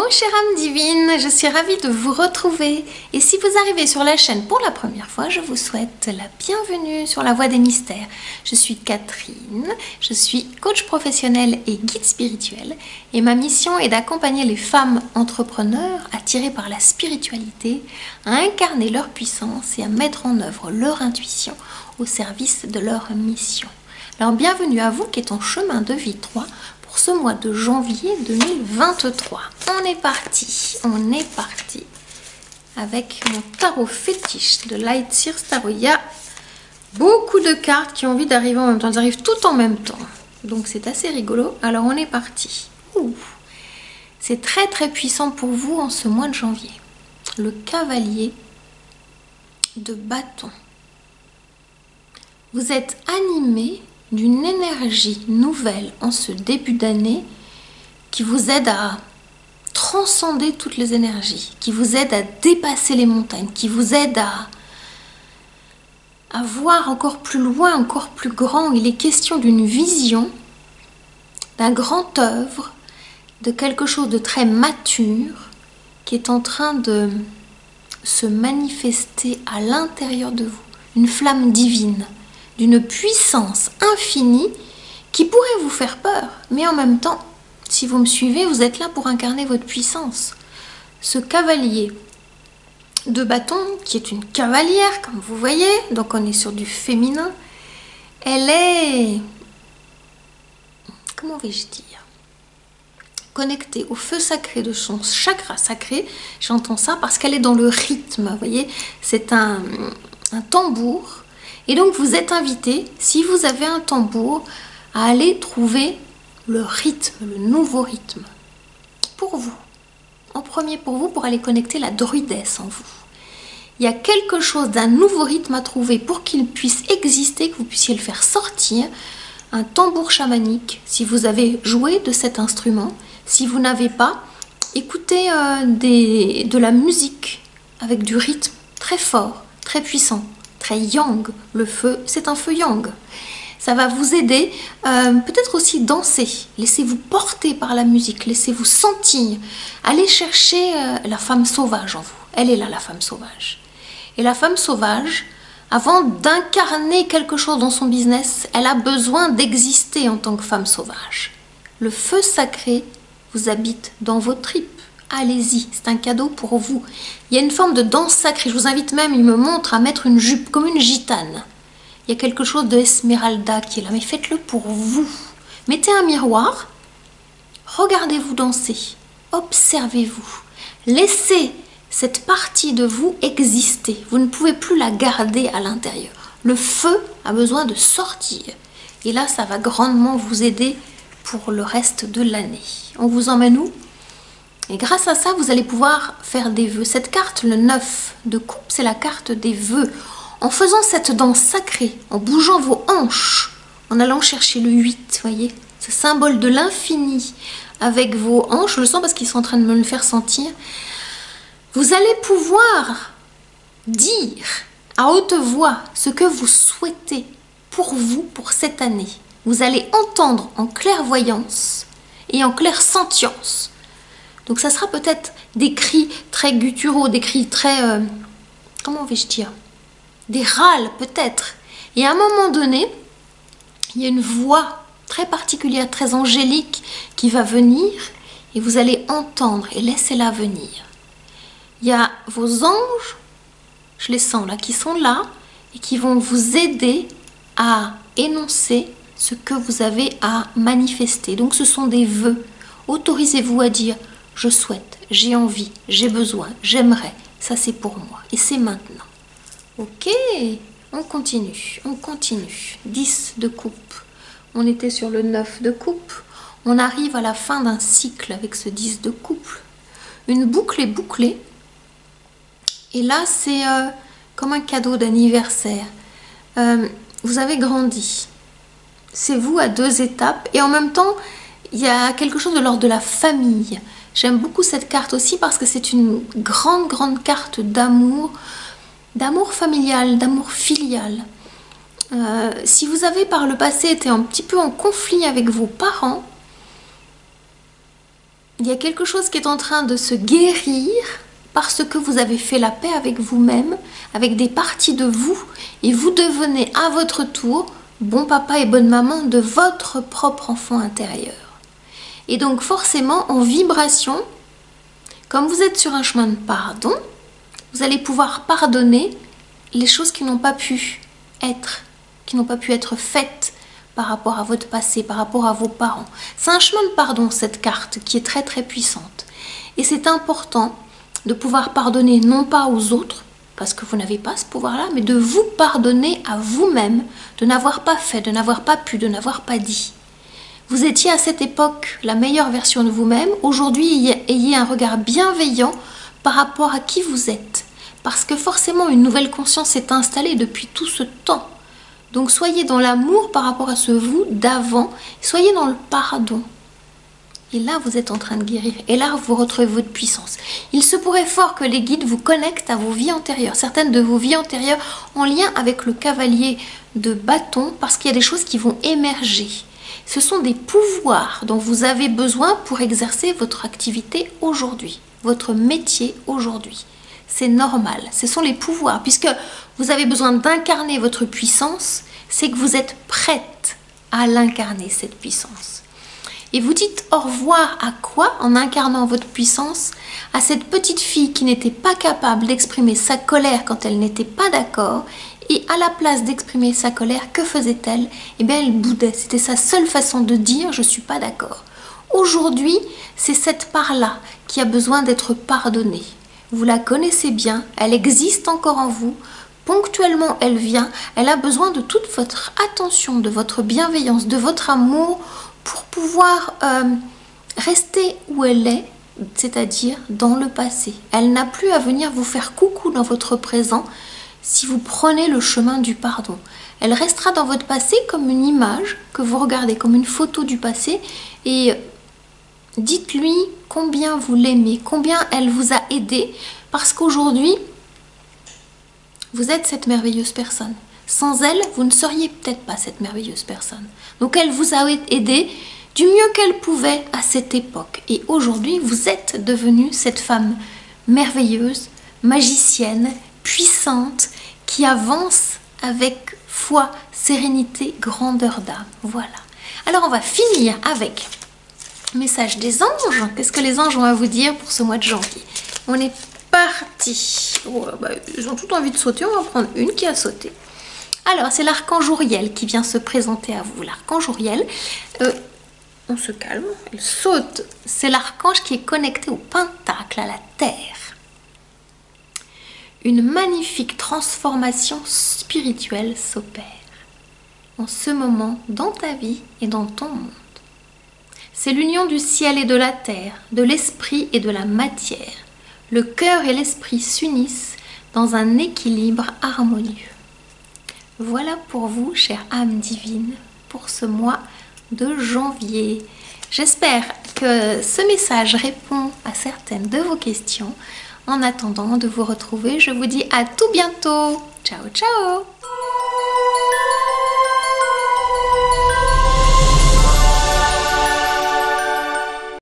chère âme divine, je suis ravie de vous retrouver. Et si vous arrivez sur la chaîne pour la première fois, je vous souhaite la bienvenue sur la Voie des Mystères. Je suis Catherine, je suis coach professionnel et guide spirituel. Et ma mission est d'accompagner les femmes entrepreneurs attirées par la spiritualité à incarner leur puissance et à mettre en œuvre leur intuition au service de leur mission. Alors bienvenue à vous qui êtes en chemin de vie 3 pour ce mois de janvier 2023. On est parti avec mon tarot fétiche de Light Seers Tarot. Il y a beaucoup de cartes qui ont envie d'arriver en même temps, elles arrivent tout en même temps. Donc c'est assez rigolo. Alors on est parti. C'est très très puissant pour vous en ce mois de janvier. Le cavalier de bâton. Vous êtes animé d'une énergie nouvelle en ce début d'année qui vous aide à transcender toutes les énergies, qui vous aide à dépasser les montagnes, qui vous aide à voir encore plus loin, encore plus grand. Il est question d'une vision, d'un grand œuvre, de quelque chose de très mature qui est en train de se manifester à l'intérieur de vous. Une flamme divine, d'une puissance infinie qui pourrait vous faire peur. Mais en même temps, si vous me suivez, vous êtes là pour incarner votre puissance. Ce cavalier de bâton, qui est une cavalière, comme vous voyez, donc on est sur du féminin, elle est, comment vais-je dire, connectée au feu sacré de son chakra sacré. J'entends ça parce qu'elle est dans le rythme, vous voyez, c'est un tambour. Et donc vous êtes invité, si vous avez un tambour, à aller trouver le rythme, le nouveau rythme. Pour vous. En premier pour vous, pour aller connecter la druidesse en vous. Il y a quelque chose d'un nouveau rythme à trouver pour qu'il puisse exister, que vous puissiez le faire sortir. Un tambour chamanique, si vous avez joué de cet instrument. Si vous n'avez pas, écoutez de la musique avec du rythme très fort, très puissant. Très yang, le feu, c'est un feu yang. Ça va vous aider, peut-être aussi danser. Laissez-vous porter par la musique, laissez-vous sentir. Allez chercher la femme sauvage en vous. Elle est là, la femme sauvage. Et la femme sauvage, avant d'incarner quelque chose dans son business, elle a besoin d'exister en tant que femme sauvage. Le feu sacré vous habite dans vos tripes. Allez-y, c'est un cadeau pour vous. Il y a une forme de danse sacrée. Je vous invite même, il me montre à mettre une jupe comme une gitane. Il y a quelque chose de Esmeralda qui est là, mais faites-le pour vous. Mettez un miroir, regardez-vous danser, observez-vous. Laissez cette partie de vous exister. Vous ne pouvez plus la garder à l'intérieur. Le feu a besoin de sortir. Et là, ça va grandement vous aider pour le reste de l'année. On vous emmène où ? Et grâce à ça, vous allez pouvoir faire des vœux. Cette carte, le 9 de coupe, c'est la carte des vœux. En faisant cette danse sacrée, en bougeant vos hanches, en allant chercher le 8, voyez, ce symbole de l'infini avec vos hanches, je le sens parce qu'ils sont en train de me le faire sentir, vous allez pouvoir dire à haute voix ce que vous souhaitez pour vous, pour cette année. Vous allez entendre en clairvoyance et en clairsentience. Donc ça sera peut-être des cris très gutturaux, des cris très, comment vais-je dire, des râles peut-être. Et à un moment donné, il y a une voix très particulière, très angélique qui va venir et vous allez entendre et laissez-la venir. Il y a vos anges, je les sens là, qui sont là et qui vont vous aider à énoncer ce que vous avez à manifester. Donc ce sont des vœux. Autorisez-vous à dire « Je souhaite, j'ai envie, j'ai besoin, j'aimerais, ça c'est pour moi et c'est maintenant. » Ok, on continue. 10 de coupe. On était sur le 9 de coupe. On arrive à la fin d'un cycle avec ce 10 de coupe. Une boucle est bouclée. Et là, c'est comme un cadeau d'anniversaire. Vous avez grandi. C'est vous à 2 étapes. Et en même temps, il y a quelque chose de l'ordre de la famille. J'aime beaucoup cette carte aussi parce que c'est une grande carte d'amour familial, d'amour filial. Si vous avez par le passé été un petit peu en conflit avec vos parents, Il y a quelque chose qui est en train de se guérir parce que vous avez fait la paix avec vous-même, avec des parties de vous, et vous devenez à votre tour bon papa et bonne maman de votre propre enfant intérieur. Et donc forcément, en vibration, comme vous êtes sur un chemin de pardon, vous allez pouvoir pardonner les choses qui n'ont pas pu être faites par rapport à votre passé, par rapport à vos parents. C'est un chemin de pardon, cette carte, qui est très très puissante. Et c'est important de pouvoir pardonner non pas aux autres, parce que vous n'avez pas ce pouvoir-là, mais de vous pardonner à vous-même, de n'avoir pas fait, de n'avoir pas pu, de n'avoir pas dit. Vous étiez à cette époque la meilleure version de vous-même. Aujourd'hui, ayez un regard bienveillant par rapport à qui vous êtes. Parce que forcément, une nouvelle conscience s'est installée depuis tout ce temps. Donc soyez dans l'amour par rapport à ce vous d'avant, soyez dans le pardon. Et là, vous êtes en train de guérir. Et là, vous retrouvez votre puissance. Il se pourrait fort que les guides vous connectent à vos vies antérieures. Certaines de vos vies antérieures en lien avec le cavalier de bâton, parce qu'il y a des choses qui vont émerger. Ce sont des pouvoirs dont vous avez besoin pour exercer votre activité aujourd'hui, votre métier aujourd'hui. C'est normal, ce sont les pouvoirs. Puisque vous avez besoin d'incarner votre puissance, c'est que vous êtes prête à l'incarner, cette puissance. Et vous dites au revoir à quoi en incarnant votre puissance? À cette petite fille qui n'était pas capable d'exprimer sa colère quand elle n'était pas d'accord. Et à la place d'exprimer sa colère, que faisait-elle? Eh bien, elle boudait. C'était sa seule façon de dire « je ne suis pas d'accord ». Aujourd'hui, c'est cette part-là qui a besoin d'être pardonnée. Vous la connaissez bien, elle existe encore en vous. Ponctuellement, elle vient. Elle a besoin de toute votre attention, de votre bienveillance, de votre amour pour pouvoir rester où elle est, c'est-à-dire dans le passé. Elle n'a plus à venir vous faire coucou dans votre présent si vous prenez le chemin du pardon. Elle restera dans votre passé comme une image que vous regardez, comme une photo du passé, et dites-lui combien vous l'aimez, combien elle vous a aidé, parce qu'aujourd'hui, vous êtes cette merveilleuse personne. Sans elle, vous ne seriez peut-être pas cette merveilleuse personne. Donc elle vous a aidé du mieux qu'elle pouvait à cette époque. Et aujourd'hui, vous êtes devenue cette femme merveilleuse, magicienne, puissante, qui avance avec foi, sérénité, grandeur d'âme. Voilà. Alors on va finir avec le message des anges. Qu'est-ce que les anges ont à vous dire pour ce mois de janvier? On est parti. Oh, ils ont tout envie de sauter. On va prendre une qui a sauté. Alors, c'est l'archange Uriel qui vient se présenter à vous. L'archange Uriel, on se calme, il saute. C'est l'archange qui est connecté au pentacle, à la terre. Une magnifique transformation spirituelle s'opère en ce moment dans ta vie et dans ton monde. C'est l'union du ciel et de la terre, de l'esprit et de la matière. Le cœur et l'esprit s'unissent dans un équilibre harmonieux. Voilà pour vous, chère âme divine, pour ce mois de janvier. J'espère que ce message répond à certaines de vos questions. En attendant de vous retrouver, je vous dis à tout bientôt. Ciao, ciao!